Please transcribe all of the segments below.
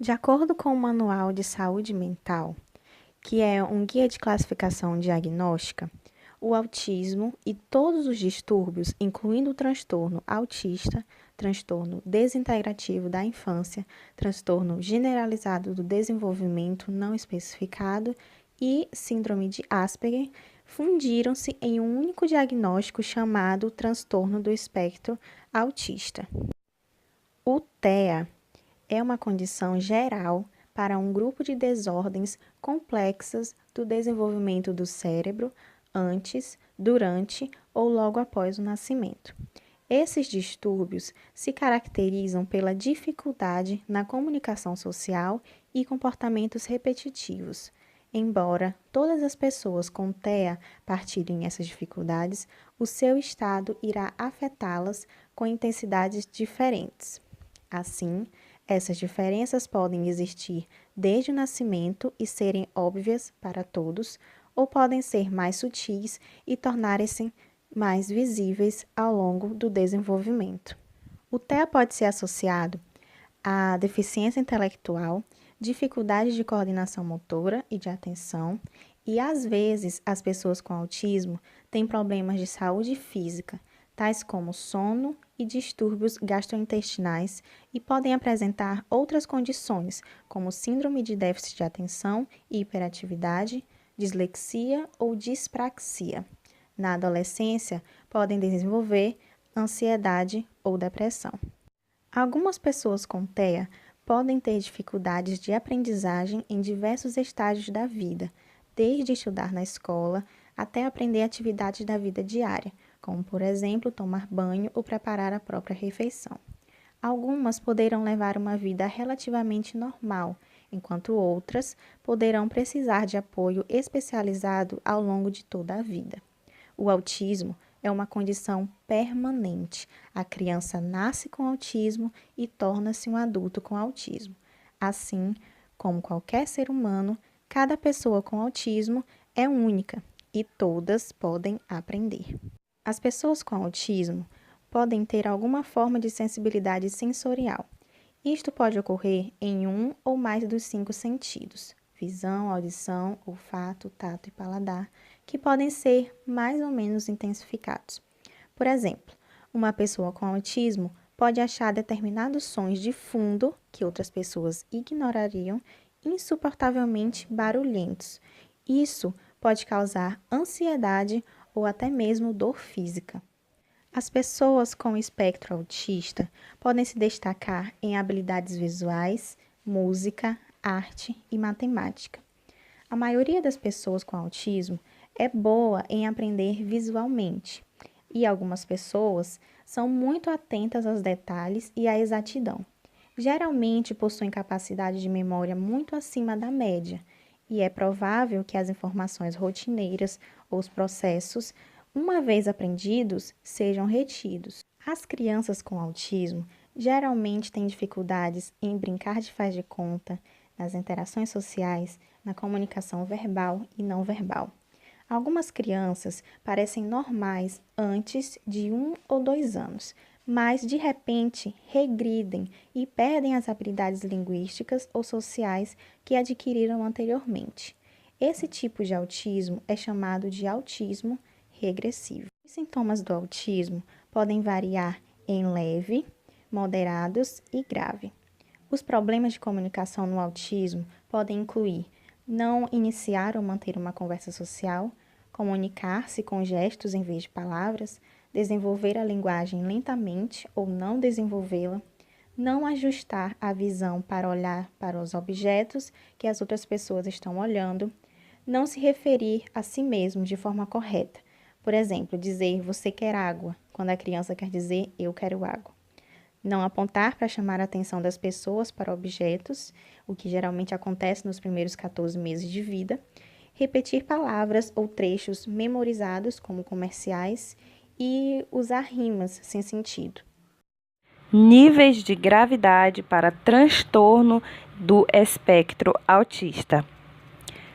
De acordo com o Manual de Saúde Mental, que é um guia de classificação diagnóstica, o autismo e todos os distúrbios, incluindo o transtorno autista, transtorno desintegrativo da infância, transtorno generalizado do desenvolvimento não especificado e síndrome de Asperger, fundiram-se em um único diagnóstico chamado transtorno do espectro autista. O TEA é uma condição geral para um grupo de desordens complexas do desenvolvimento do cérebro antes, durante ou logo após o nascimento. Esses distúrbios se caracterizam pela dificuldade na comunicação social e comportamentos repetitivos. Embora todas as pessoas com TEA partilhem essas dificuldades, o seu estado irá afetá-las com intensidades diferentes. Assim, essas diferenças podem existir desde o nascimento e serem óbvias para todos, ou podem ser mais sutis e tornarem-se mais visíveis ao longo do desenvolvimento. O TEA pode ser associado à deficiência intelectual, dificuldades de coordenação motora e de atenção, e às vezes as pessoas com autismo têm problemas de saúde física, tais como sono e distúrbios gastrointestinais, e podem apresentar outras condições, como síndrome de déficit de atenção e hiperatividade, dislexia ou dispraxia. Na adolescência, podem desenvolver ansiedade ou depressão. Algumas pessoas com TEA podem ter dificuldades de aprendizagem em diversos estágios da vida, desde estudar na escola até aprender atividades da vida diária, como, por exemplo, tomar banho ou preparar a própria refeição. Algumas poderão levar uma vida relativamente normal, enquanto outras poderão precisar de apoio especializado ao longo de toda a vida. O autismo é uma condição permanente. A criança nasce com autismo e torna-se um adulto com autismo. Assim, como qualquer ser humano, cada pessoa com autismo é única e todas podem aprender. As pessoas com autismo podem ter alguma forma de sensibilidade sensorial. Isto pode ocorrer em um ou mais dos 5 sentidos: visão, audição, olfato, tato e paladar, que podem ser mais ou menos intensificados. Por exemplo, uma pessoa com autismo pode achar determinados sons de fundo, que outras pessoas ignorariam, insuportavelmente barulhentos. Isso pode causar ansiedade ou até mesmo dor física. As pessoas com espectro autista podem se destacar em habilidades visuais, música, arte e matemática. A maioria das pessoas com autismo é boa em aprender visualmente, e algumas pessoas são muito atentas aos detalhes e à exatidão. Geralmente possuem capacidade de memória muito acima da média, e é provável que as informações rotineiras ou os processos, uma vez aprendidos, sejam retidos. As crianças com autismo geralmente têm dificuldades em brincar de faz de conta, nas interações sociais, na comunicação verbal e não verbal. Algumas crianças parecem normais antes de 1 ou 2 anos, mas de repente regridem e perdem as habilidades linguísticas ou sociais que adquiriram anteriormente. Esse tipo de autismo é chamado de autismo regressivo. Os sintomas do autismo podem variar em leve, moderados e grave. Os problemas de comunicação no autismo podem incluir não iniciar ou manter uma conversa social, comunicar-se com gestos em vez de palavras, desenvolver a linguagem lentamente ou não desenvolvê-la, não ajustar a visão para olhar para os objetos que as outras pessoas estão olhando, não se referir a si mesmo de forma correta. Por exemplo, dizer "você quer água", quando a criança quer dizer "eu quero água". Não apontar para chamar a atenção das pessoas para objetos, o que geralmente acontece nos primeiros 14 meses de vida. Repetir palavras ou trechos memorizados como comerciais e usar rimas sem sentido. Níveis de gravidade para transtorno do espectro autista.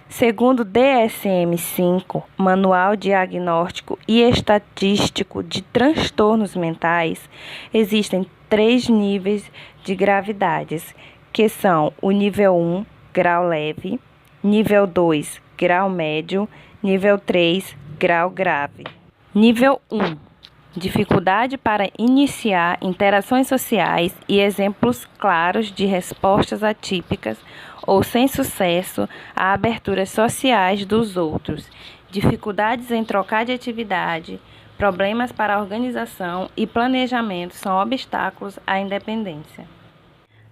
Segundo o DSM-5, Manual Diagnóstico e Estatístico de Transtornos Mentais, existem 3 níveis de gravidades, que são o nível 1, grau leve, nível 2, grau médio, nível 3, grau grave. Nível 1, dificuldade para iniciar interações sociais e exemplos claros de respostas atípicas ou sem sucesso a aberturas sociais dos outros, dificuldades em trocar de atividade, problemas para a organização e planejamento são obstáculos à independência.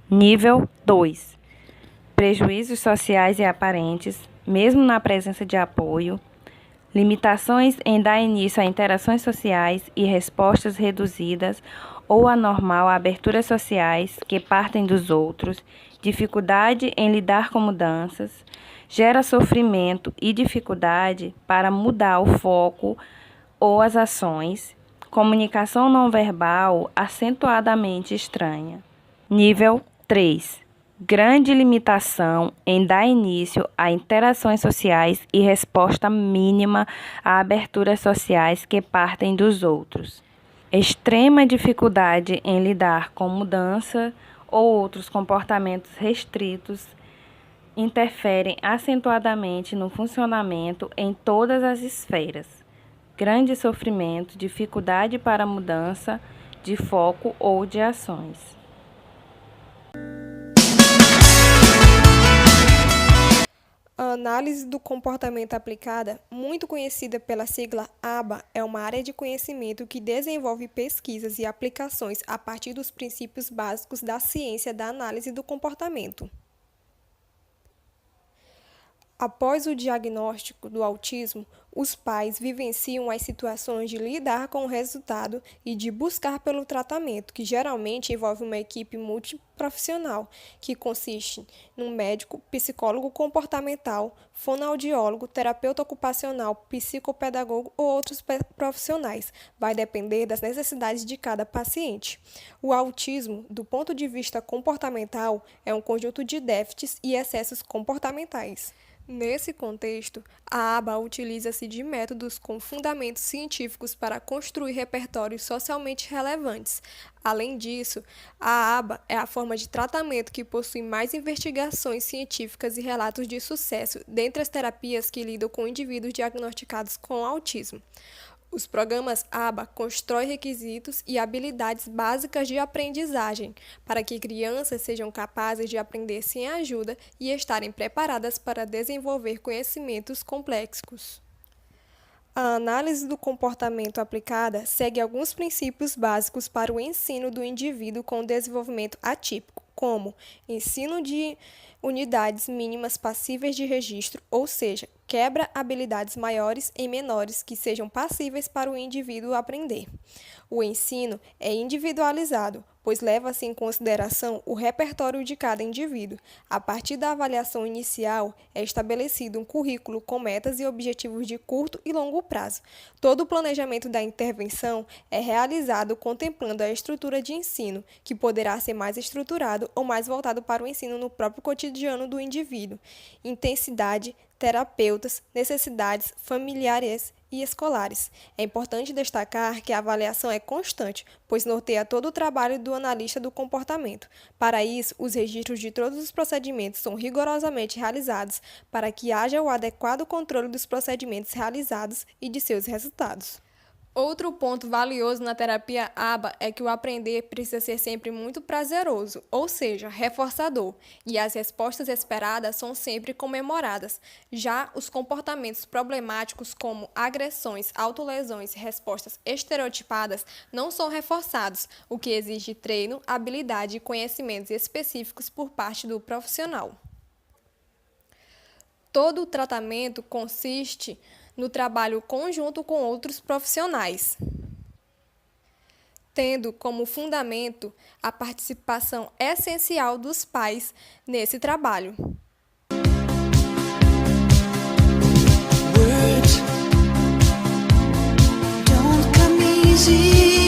Nível 2. Prejuízos sociais e aparentes, mesmo na presença de apoio, limitações em dar início a interações sociais e respostas reduzidas ou anormal a aberturas sociais que partem dos outros, dificuldade em lidar com mudanças, gera sofrimento e dificuldade para mudar o foco ou as ações, comunicação não verbal acentuadamente estranha. Nível 3. Grande limitação em dar início a interações sociais e resposta mínima a aberturas sociais que partem dos outros. Extrema dificuldade em lidar com mudança ou outros comportamentos restritos interferem acentuadamente no funcionamento em todas as esferas. Grande sofrimento, dificuldade para mudança de foco ou de ações. A análise do comportamento aplicada, muito conhecida pela sigla ABA, é uma área de conhecimento que desenvolve pesquisas e aplicações a partir dos princípios básicos da ciência da análise do comportamento. Após o diagnóstico do autismo, os pais vivenciam as situações de lidar com o resultado e de buscar pelo tratamento, que geralmente envolve uma equipe multiprofissional, que consiste num médico, psicólogo comportamental, fonoaudiólogo, terapeuta ocupacional, psicopedagogo ou outros profissionais. Vai depender das necessidades de cada paciente. O autismo, do ponto de vista comportamental, é um conjunto de déficits e excessos comportamentais. Nesse contexto, a ABA utiliza-se de métodos com fundamentos científicos para construir repertórios socialmente relevantes. Além disso, a ABA é a forma de tratamento que possui mais investigações científicas e relatos de sucesso dentre as terapias que lidam com indivíduos diagnosticados com autismo. Os programas ABA constroem requisitos e habilidades básicas de aprendizagem para que crianças sejam capazes de aprender sem ajuda e estarem preparadas para desenvolver conhecimentos complexos. A análise do comportamento aplicada segue alguns princípios básicos para o ensino do indivíduo com desenvolvimento atípico, como ensino de unidades mínimas passíveis de registro, ou seja, quebra habilidades maiores em menores que sejam passíveis para o indivíduo aprender. O ensino é individualizado, pois leva-se em consideração o repertório de cada indivíduo. A partir da avaliação inicial, é estabelecido um currículo com metas e objetivos de curto e longo prazo. Todo o planejamento da intervenção é realizado contemplando a estrutura de ensino, que poderá ser mais estruturado ou mais voltado para o ensino no próprio cotidiano do indivíduo. Intensidade, terapeutas, necessidades familiares e escolares. É importante destacar que a avaliação é constante, pois norteia todo o trabalho do analista do comportamento. Para isso, os registros de todos os procedimentos são rigorosamente realizados para que haja o adequado controle dos procedimentos realizados e de seus resultados. Outro ponto valioso na terapia ABA é que o aprender precisa ser sempre muito prazeroso, ou seja, reforçador, e as respostas esperadas são sempre comemoradas. Já os comportamentos problemáticos como agressões, autolesões e respostas estereotipadas não são reforçados, o que exige treino, habilidade e conhecimentos específicos por parte do profissional. Todo o tratamento consiste no trabalho conjunto com outros profissionais, tendo como fundamento a participação essencial dos pais nesse trabalho. Words don't come easy.